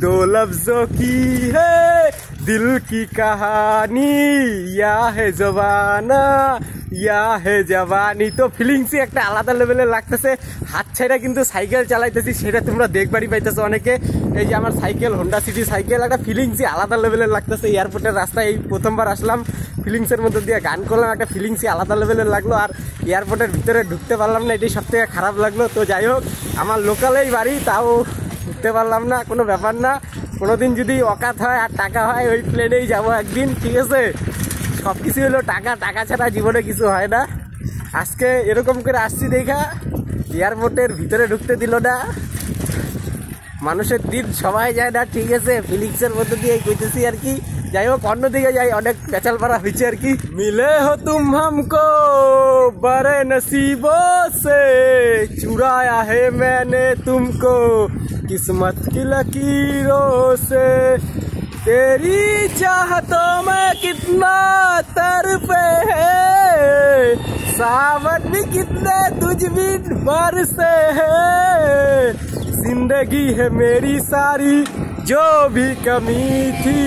दो लफ्जों की है दिल की कहानी, या है जवाना या है जवानी। তো ফিলিংসই একটা আলাদা লেভেলের লাগতেছে। হাত ছেড়ে কিন্তু সাইকেল চালাইতেছি, সেটা তোমরা দেখবারই পাইতেছো অনেকে। এই যে আমার সাইকেল, হোন্ডা সিটি সাইকেল, একটা ফিলিংসই আলাদা লেভেলের লাগতেছে। এয়ারপোর্টের রাস্তায় এই প্রথমবার আসলাম, ফিলিংসের মধ্যে দিয়ে গান করলাম, একটা ফিলিংসই আলাদা লেভেলের লাগলো। আর এয়ারপোর্টের ভিতরে ঢুকতে পারলাম না, এটাই সব থেকে খারাপ লাগলো। তো যাই হোক, আমার লোকালেই বাড়ি, তাও ঢুকতে পারলাম না, কোনো ব্যাপার না। কোনোদিন যদি অকাত হয় আর টাকা হয়, ওই প্লেনেই যাবো একদিন, ঠিক আছে। সব কিছু হলো টাকা, টাকা ছাড়া জীবনে কিছু হয় না। আজকে এরকম করে আসছি দেখা এয়ারপোর্টের ভিতরে ঢুকতে দিল না। মানুষের দিন সবাই যায় না, ঠিক আছে। ফিলিংসের মধ্যে দিয়ে কইতেছি আর কি। যাই হোক, অন্যদিকে যাই, অনেক পেঁচাল পাড়া হয়েছে আর কি। মিলে হো তুম হামকো বড়ে নসিবো সে, চুরায়া হে मैंने तुमको किस्मत की लकीरों से, तेरी चाहतों में कितना तड़पे है, सावन भी कितने तुझ बिन बरसे है, जिंदगी है मेरी सारी जो भी कमी थी,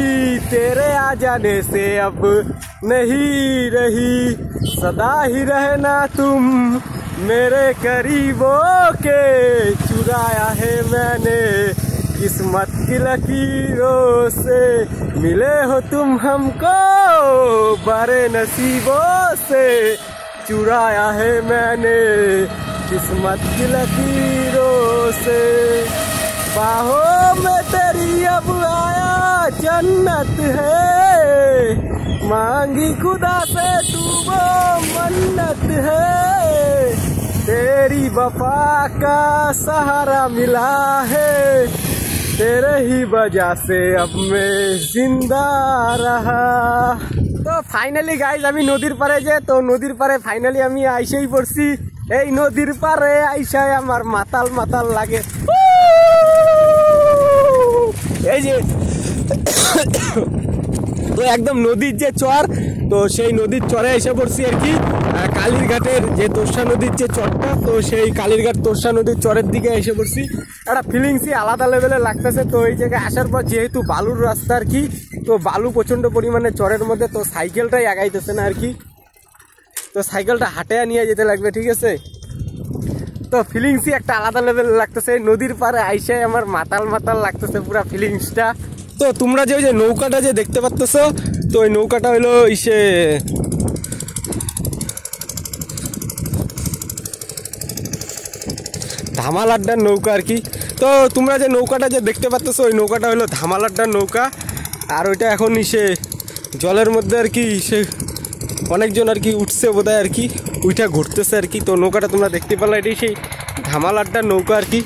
तेरे आ जाने से अब नहीं रही, सदा ही रहना तुम मेरे करीबों के, चुराया है मैंने किस्मत की लकीरों से, मिले हो तुम हमको बड़े नसीबों से, चुराया है मैंने किस्मत की लकीरों से, बाहों में तेरी अब आया जन्नत है, मांगी खुदा से तू वो मन्नत है, तेरी वफा का सहारा मिला है, तेरे ही वजह से अब मैं जिंदा रहा। তো ফাইনালি গাইজ আমি নদীর পারে যে, তো নদীর পারে ফাইনালি আমি আইসেই পড়ছি। এই নদীর পারে আইসায় আমার মাতাল মাতাল লাগে। এই যে তো একদম নদীর যে চর, তো সেই নদীর চরে এসে পড়ছি আর কি। কালীরঘাটের যে তোরসা নদীর যে চরটা, তো সেই কালীরঘাট তোরসা নদীর চরের দিকে এসে পড়ছি। একটা ফিলিংসই আলাদা লেভেলে লাগতেছে। তো এই জায়গায় আসার পর যেহেতু বালুর রাস্তা আর কি, তো বালু প্রচণ্ড পরিমাণে চরের মধ্যে, তো সাইকেলটাই আগাইতেছে না আর কি। তো সাইকেলটা হাঁটে নিয়ে যেতে লাগবে, ঠিক আছে। তো ফিলিংসই একটা আলাদা লেভেল লাগতেছে। নদীর পাড়ে আইসে আমার মাতাল মাতাল লাগতেছে পুরা ফিলিংসটা। তো তোমরা যে ওই যে নৌকাটা যে দেখতে পাচ্ছ, তো ওই নৌকাটা হলো ইসে ধামাল আড্ডার নৌকা আর কি। তো তোমরা যে নৌকাটা যে দেখতে পাচ্ছ, ওই নৌকাটা হলো ধামাল আড্ডার নৌকা। আর ওইটা এখন ইসে জলের মধ্যে আর কি, সে অনেকজন আর কি উঠছে বোধহয় আর কি, ওইটা ঘুরতেছে আর কি। তো নৌকাটা তোমরা দেখতে পারলে, এটাই সেই ধামাল আড্ডার নৌকা আর কি।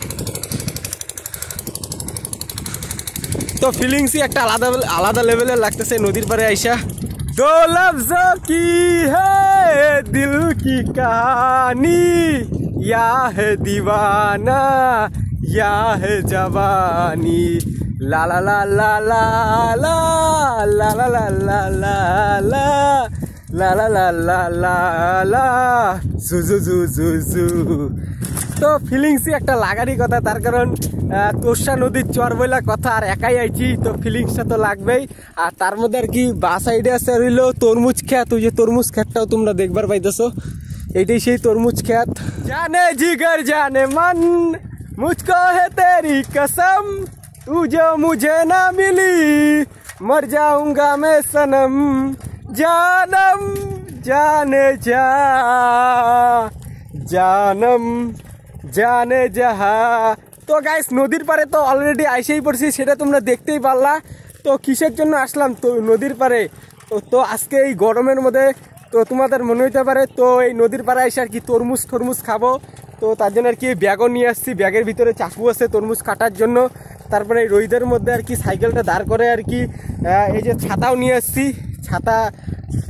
তো ফিলিংসই একটা আলাদা আলাদা লেভেলের লাগতেছে নদীর পাড়ে আইসা। दो लफ्जों की है दिल की कहानी, या है दीवाना या है जवानी, ला ला ला ला ला ला ला ला ला ला ला ला ला ला ला ला ला ला জু জু জু জু জু। তো ফিলিংসই একটা লাগারই কথা, তার কারণ তোরসা নদীর চর বইলা কথা, আর একাই আইছি, তো ফিলিংসটা তো লাগবেই। আর তার মধ্যে আর কি বা সাইডে আছে রইলো তরমুজ খেত। ওই যে তরমুজ খেতটাও তোমরা দেখবার পাইতেছো, এইটাই সেই তরমুজ খেত। জানে জিগর জানে মন মুঝকো হে তেরি कसम, तू जो मुझे ना मिली मर जाऊंगा मैं सनम, जानम जाने जा जानम জানে যাহা। তো গাইস নদীর পারে তো অলরেডি আইসেই পড়ছি, সেটা তোমরা দেখতেই পারলা। তো কিসের জন্য আসলাম তো নদীর পারে, তো আজকে এই গরমের মধ্যে তো তোমাদের মনে হইতে পারে, তো এই নদীর পারে এসে আর কি তরমুজ খাবো। তো তার জন্য আর কি ব্যাগও নিয়ে আসছি, ব্যাগের ভিতরে চাকু আছে তরমুজ কাটার জন্য। তারপরে এই রোদের মধ্যে আর কি সাইকেলটা দাঁড় করে আর কি, এই যে ছাতাও নিয়ে আসছি,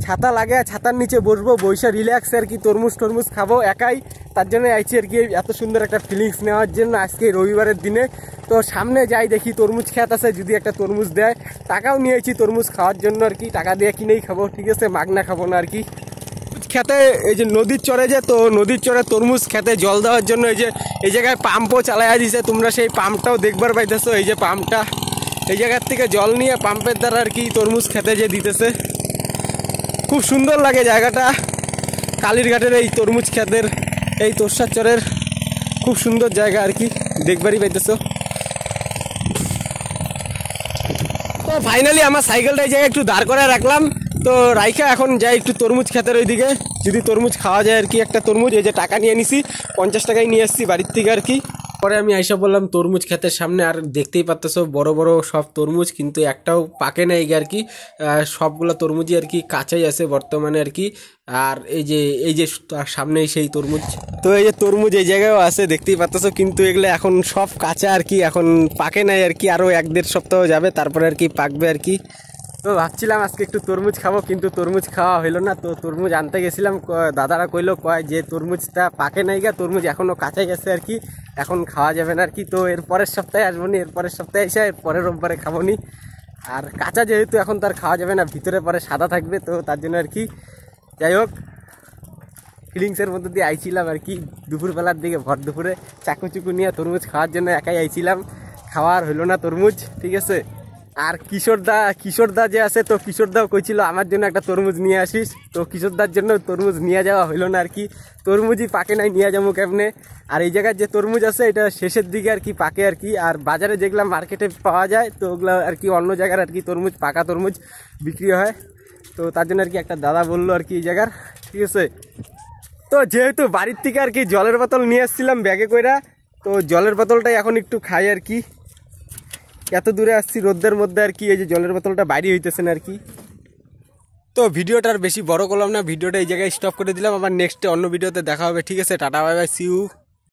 ছাতা লাগে, ছাতার নিচে বসবো, বৈশা রিল্যাক্স আর কি তরমুজ খাবো একাই। তার জন্য আইছি আর কি এত সুন্দর একটা ফিলিংস নেওয়ার জন্য আজকে রবিবারের দিনে। তো সামনে যাই দেখি তরমুজ খেত আছে, যদি একটা তরমুজ দেয়। টাকাও নিয়েছি তরমুজ খাওয়ার জন্য আর কি, টাকা দিয়ে কিনেই খাবো, ঠিক আছে, মাগনা খাবো না আর কি। খেতে এই যে নদীর চরে যে, তো নদীর চরে তরমুজ খেতে জল দেওয়ার জন্য এই জায়গায় পাম্পও চালাইয়া দিছে। তোমরা সেই পাম্পটাও দেখবার পাইতেছো। এই যে পাম্পটা এই জায়গার থেকে জল নিয়ে পাম্পের দ্বারা আর কি তরমুজ খেতে যে দিতেছে। খুব সুন্দর লাগে জায়গাটা। কালীরঘাটের এই তরমুজ খেতের এই তোরসার চরের খুব সুন্দর জায়গা আর কি, দেখবারই পাইতেছো। তো ফাইনালি আমার সাইকেলটা এই জায়গায় একটু দাঁড় করে রাখলাম। তো রাইখা এখন যাই একটু তরমুজ খেতের ওইদিকে, যদি তরমুজ খাওয়া যায় আর কি। একটা তরমুজ এই যে টাকা নিয়ে নিছি, 50 টাকায় নিয়ে আসছি বাড়ির থেকে আর কি। পরে আমি আইসা বললাম তরমুজ ক্ষেতের সামনে, আর দেখতেই পাচ্তেছো বড় বড় সব তরমুজ, কিন্তু একটাও পাকে নাই আর কি। সবগুলো তরমুজই আর কি কাঁচাই আছে বর্তমানে আর কি। আর এই যে তার সামনেই সেই তরমুজ। তো এই যে তরমুজ এই জায়গায়ও আছে দেখতেই পাচ্তেছো, কিন্তু এগুলো এখন সব কাঁচা আর কি, এখন পাকে নাই আর কি। আরও 1-1.5 সপ্তাহ যাবে তারপরে আর কি পাকবে আর কি। তো ভাবছিলাম আজকে একটু তরমুজ খাবো, কিন্তু তরমুজ খাওয়া হইলো না। তো তরমুজ আনতে গেছিলাম, দাদারা কইলো যে তরমুজটা পাকে নাই গা, তরমুজ এখনও কাঁচাই গেছে আর কি, এখন খাওয়া যাবে না আর কি। তো এর পরের সপ্তাহে আসবো নি, এর পরের সপ্তাহে এসে পরের রোববারে খাবো নি। আর কাঁচা যেহেতু এখন তার খাওয়া যাবে না, ভিতরে পরে সাদা থাকবে, তো তার জন্য আর কি। যাই হোক, ফিলিংসের মধ্যে দিয়ে আইছিলাম আর কি দুপুরবেলার দিকে, ভর দুপুরে চাকু চুকু নিয়ে তরমুজ খাওয়ার জন্য একাই আইছিলাম। খাওয়ার হইলো না তরমুজ, ঠিক আছে। আর কিশোরদা যে আছে, তো কিশোরদাও কইছিল আমার জন্য একটা তরমুজ নিয়ে আসিস। তো কিশোরদার জন্য তরমুজ নিয়ে যাওয়া হইলো না আর কি। তরমুজই পাকে নাই, নিয়ে যাবো কেমনে। আর এই জায়গায় যে তরমুজ আছে এটা শেষের দিকে আর কি পাকে আর কি। আর বাজারে যেগুলো মার্কেটে পাওয়া যায়, তো ওগুলো আর কি অন্য জায়গার আর কি তরমুজ, পাকা তরমুজ বিক্রি হয়। তো তার জন্য আর কি একটা দাদা বললো আর কি এই জায়গার, ঠিক আছে। তো যেহেতু বাড়ির থেকে আর কি জলের বোতল নিয়ে আসছিলাম ব্যাগে কইরা, তো জলের বোতলটাই এখন একটু খাই আর কি। এত দূরে আসছি রোদ্রের মধ্যে আর কি, এই যে জলের বোতলটা বাইরে হইতেছে না আর কি। তো ভিডিওটা আর বেশি বড় করলাম না, ভিডিওটা এই জায়গায় স্টপ করে দিলাম। আবার নেক্সটে অন্য ভিডিওতে দেখা হবে, ঠিক আছে। Tata bye bye, see you.